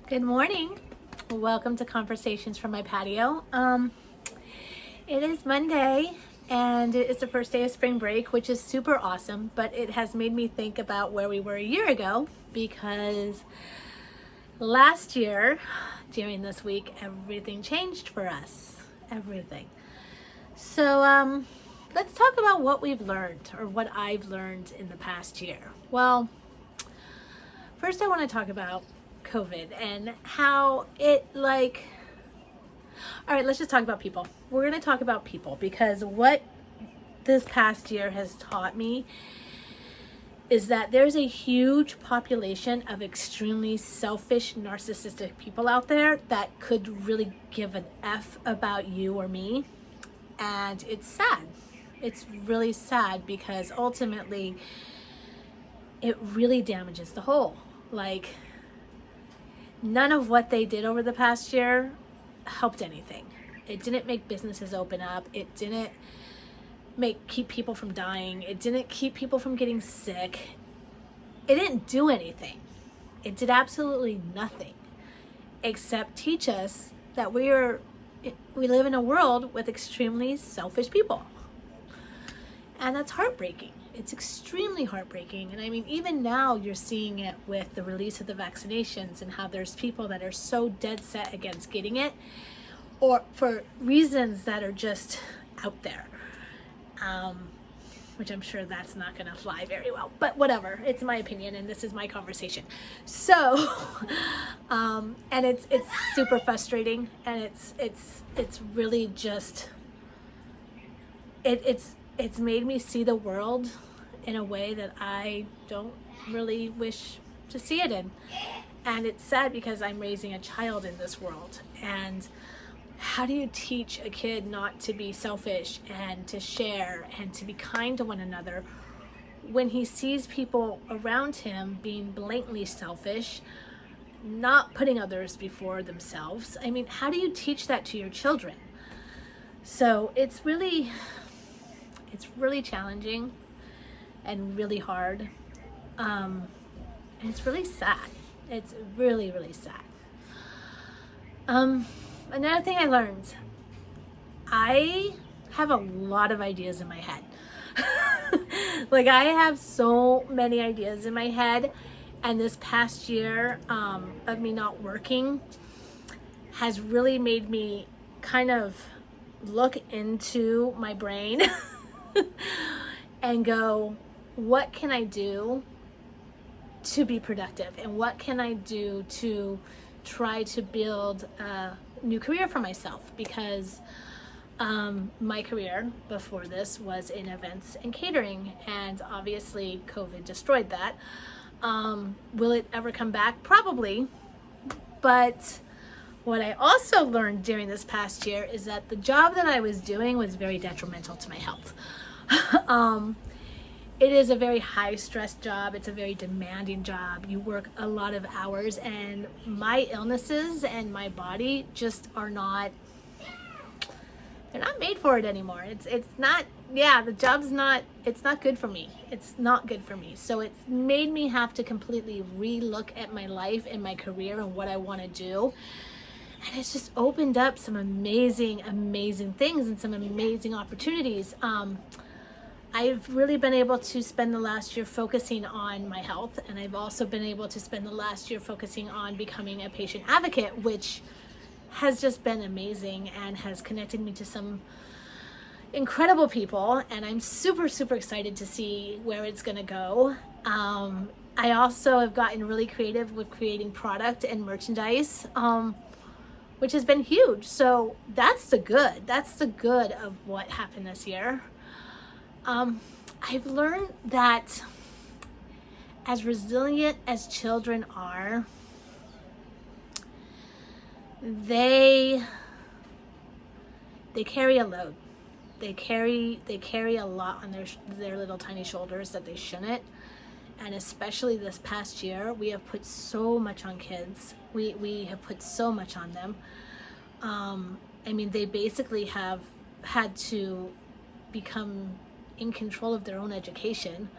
Good morning. Welcome to Conversations from my patio. It is Monday and it is the first day of spring break, which is super awesome, but it has made me think about where we were a year ago because last year during this week, everything changed for us. Everything. So, let's talk about what we've learned or what I've learned in the past year. Well, first I want to talk about COVID and how all right, let's just talk about people. We're going to talk about people because what this past year has taught me is that there's a huge population of extremely selfish, narcissistic people out there that could really give an F about you or me. And it's sad. It's really sad because ultimately it really damages the whole. None of what they did over the past year helped anything. It didn't make businesses open up. It didn't keep people from dying. It didn't keep people from getting sick. It didn't do anything. It did absolutely nothing except teach us that we live in a world with extremely selfish people. And that's heartbreaking. It's extremely heartbreaking. And I mean, even now you're seeing it with the release of the vaccinations and how there's people that are so dead set against getting it or for reasons that are just out there. Which I'm sure that's not going to fly very well, but whatever. It's my opinion and this is my conversation. So, and it's super frustrating and it's really just, it's made me see the world in a way that I don't really wish to see it in. And it's sad because I'm raising a child in this world. And how do you teach a kid not to be selfish and to share and to be kind to one another when he sees people around him being blatantly selfish, not putting others before themselves? I mean, how do you teach that to your children? So it's really challenging and really hard. And it's really sad. It's really, really sad. Another thing I learned, I have a lot of ideas in my head. I have so many ideas in my head, and this past year of me not working has really made me kind of look into my brain and go, what can I do to be productive? And what can I do to try to build a new career for myself? Because my career before this was in events and catering, and obviously COVID destroyed that. Will it ever come back? Probably. But what I also learned during this past year is that the job that I was doing was very detrimental to my health. It is a very high stress job. It's a very demanding job. You work a lot of hours, and my illnesses and my body just are not, they're not made for it anymore. It's not, the job's not, it's not good for me. It's not good for me. So it's made me have to completely relook at my life and my career and what I want to do. And it's just opened up some amazing, amazing things and some amazing opportunities. I've really been able to spend the last year focusing on my health, and I've also been able to spend the last year focusing on becoming a patient advocate, which has just been amazing and has connected me to some incredible people, and I'm super, super excited to see where it's going to go. I also have gotten really creative with creating product and merchandise, which has been huge. So that's the good. That's the good of what happened this year. I've learned that as resilient as children are, they carry a load. They carry a lot on their little tiny shoulders that they shouldn't. And especially this past year, we have put so much on kids. We have put so much on them. I mean, they basically have had to become in control of their own education.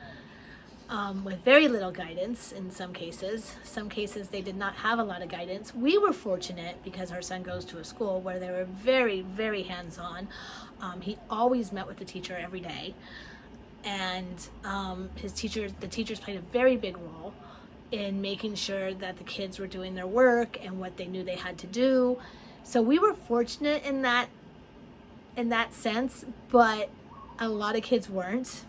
with very little guidance in some cases. Some cases they did not have a lot of guidance. We were fortunate because our son goes to a school where they were very, very hands-on. He always met with the teacher every day. And the teachers played a very big role in making sure that the kids were doing their work and what they knew they had to do. So we were fortunate in that sense, but a lot of kids weren't.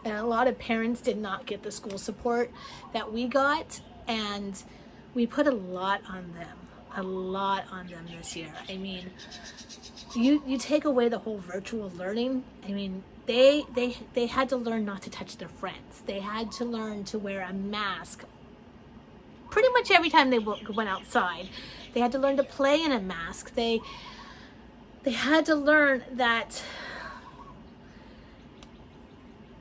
And a lot of parents did not get the school support that we got, and we put a lot on them this year. I mean, you take away the whole virtual learning. I mean, they had to learn not to touch their friends. They had to learn to wear a mask pretty much every time they went outside. They had to learn to play in a mask. They had to learn that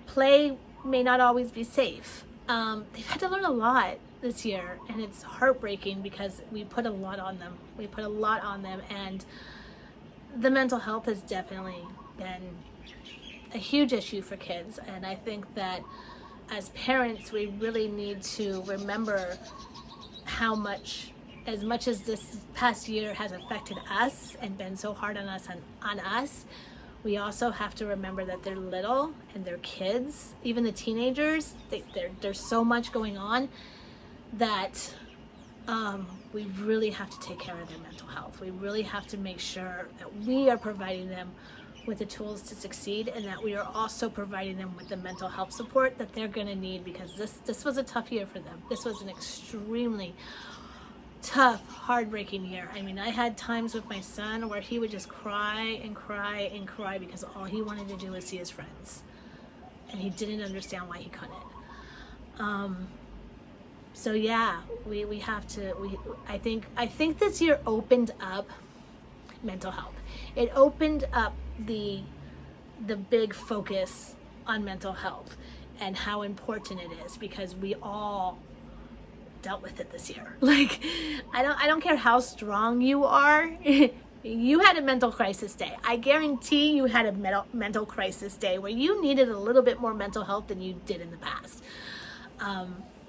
play may not always be safe. They've had to learn a lot this year, and it's heartbreaking because we put a lot on them. And the mental health has definitely been a huge issue for kids. And I think that as parents, we really need to remember how much as this past year has affected us and been so hard on us, we also have to remember that they're little and they're kids, even the teenagers. There's so much going on that we really have to take care of their mental health. We really have to make sure that we are providing them with the tools to succeed, and that we are also providing them with the mental health support that they're going to need, because this was a tough year for them. This was an extremely tough, heartbreaking year. I mean, I had times with my son where he would just cry and cry and cry because all he wanted to do was see his friends, and he didn't understand why he couldn't. So yeah, we have to. I think this year opened up mental health. It opened up the big focus on mental health and how important it is, because we all dealt with it this year. Like, I don't care how strong you are. You had a mental crisis day. I guarantee you had a mental crisis day where you needed a little bit more mental health than you did in the past.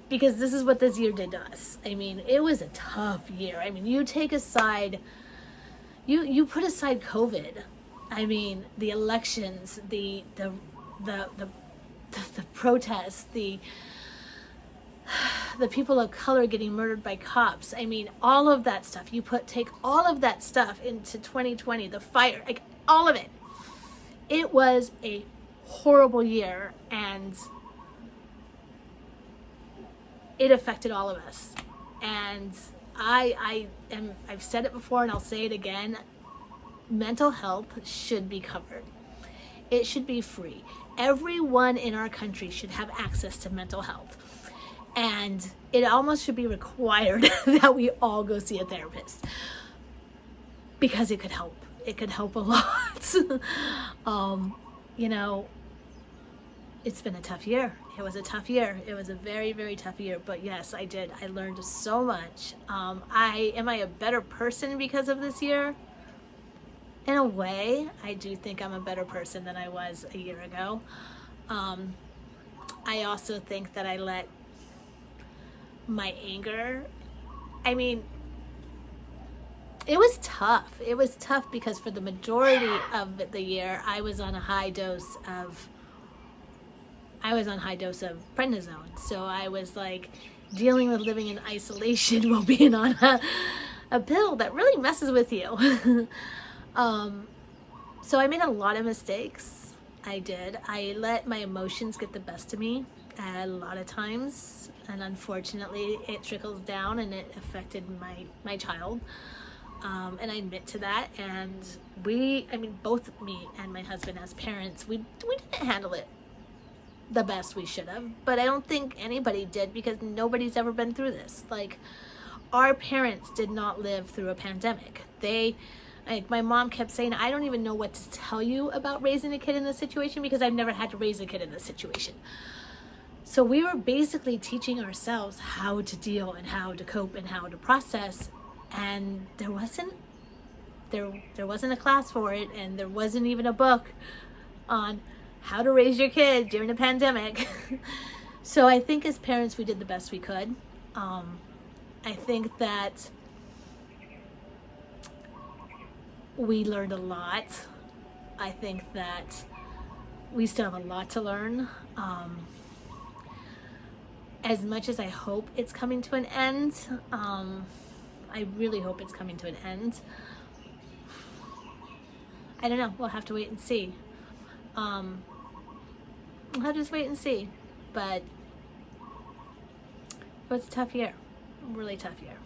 Because this is what this year did to us. I mean, it was a tough year. I mean, you take aside, you put aside COVID. I mean, the elections, the protests, the people of color getting murdered by cops. I mean, all of that stuff. Take all of that stuff into 2020, the fire, like all of it. It was a horrible year, and it affected all of us. And I've said it before and I'll say it again. Mental health should be covered. It should be free. Everyone in our country should have access to mental health. And it almost should be required that we all go see a therapist, because it could help. It could help a lot. You know, it's been a tough year. It was a tough year. It was a very, very tough year. But yes, I did. I learned so much. Am I a better person because of this year? In a way, I do think I'm a better person than I was a year ago. I also think that I let my anger, I mean, it was tough. It was tough because for the majority of the year, I was on high dose of prednisone. So I was like dealing with living in isolation while being on a pill that really messes with you. So I made a lot of mistakes. I did. I let my emotions get the best of me a lot of times, and unfortunately it trickles down and it affected my child. And I admit to that. And both me and my husband as parents, we didn't handle it the best we should have, but I don't think anybody did, because nobody's ever been through this. Like, our parents did not live through a pandemic. My mom kept saying, I don't even know what to tell you about raising a kid in this situation, because I've never had to raise a kid in this situation. So we were basically teaching ourselves how to deal and how to cope and how to process, and there wasn't a class for it, and there wasn't even a book on how to raise your kid during a pandemic. So I think as parents, we did the best we could. I think that we learned a lot. I think that we still have a lot to learn. As much as I hope it's coming to an end, I really hope it's coming to an end. I don't know. We'll have to wait and see. We'll have to just wait and see. But it was a tough year. Really tough year.